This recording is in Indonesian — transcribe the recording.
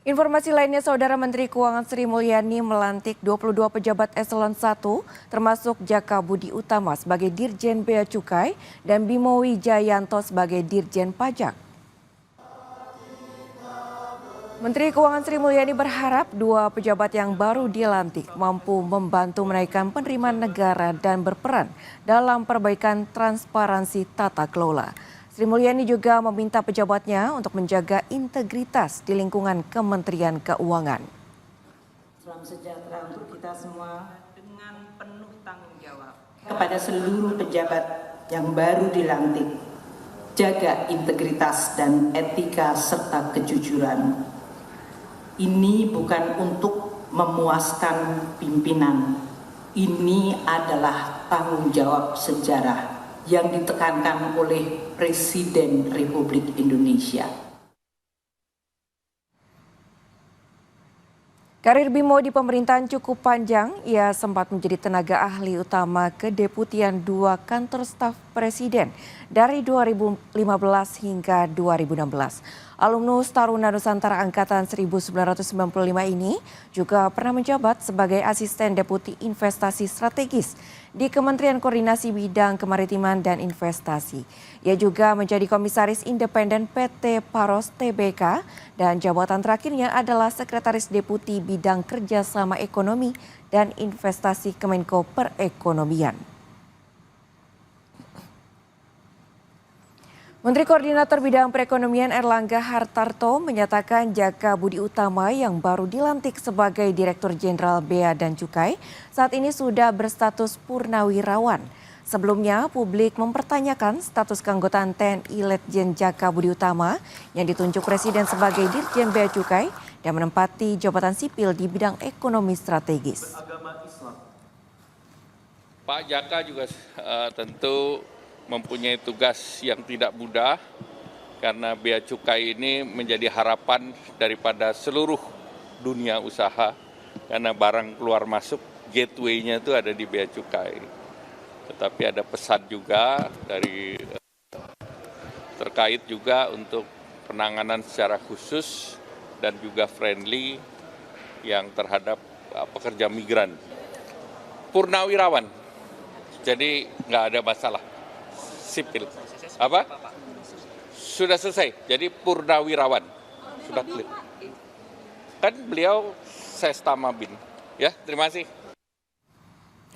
Informasi lainnya, Saudara Menteri Keuangan Sri Mulyani melantik 22 pejabat eselon 1, termasuk Jaka Budi Utama sebagai Dirjen Bea Cukai dan Bimo Wijayanto sebagai Dirjen Pajak. Menteri Keuangan Sri Mulyani berharap dua pejabat yang baru dilantik mampu membantu menaikkan penerimaan negara dan berperan dalam perbaikan transparansi tata kelola. Sri Mulyani juga meminta pejabatnya untuk menjaga integritas di lingkungan Kementerian Keuangan. Salam sejahtera untuk kita semua dengan penuh tanggung jawab. Kepada seluruh pejabat yang baru dilantik, jaga integritas dan etika serta kejujuran. Ini bukan untuk memuaskan pimpinan. Ini adalah tanggung jawab sejarah yang ditekankan oleh Presiden Republik Indonesia. Karir Bimo di pemerintahan cukup panjang. Ia sempat menjadi tenaga ahli utama Kedeputian 2 Kantor Staf Presiden dari 2015 hingga 2016. Alumnus Taruna Nusantara Angkatan 1995 ini juga pernah menjabat sebagai Asisten Deputi Investasi Strategis di Kementerian Koordinasi Bidang Kemaritiman dan Investasi. Ia juga menjadi Komisaris Independen PT Paros Tbk dan jabatan terakhirnya adalah Sekretaris Deputi Bidang Kerjasama Ekonomi dan Investasi Kemenko Perekonomian. Menteri Koordinator Bidang Perekonomian Erlangga Hartarto menyatakan Jaka Budi Utama yang baru dilantik sebagai Direktur Jenderal Bea dan Cukai saat ini sudah berstatus purnawirawan. Sebelumnya, publik mempertanyakan status keanggotaan TNI Letjen Jaka Budi Utama yang ditunjuk Presiden sebagai Dirjen Bea Cukai dan menempati jabatan sipil di bidang ekonomi strategis. Pak Jaka juga tentu mempunyai tugas yang tidak mudah karena bea cukai ini menjadi harapan daripada seluruh dunia usaha karena barang keluar masuk gateway-nya itu ada di bea cukai. Tetapi ada pesan juga dari terkait juga untuk penanganan secara khusus dan juga friendly yang terhadap pekerja migran. Purnawirawan, jadi nggak ada masalah. Sipil. Apa? Sudah selesai. Jadi purnawirawan. Sudah clear. Kan beliau Sestamabin. Ya, terima kasih.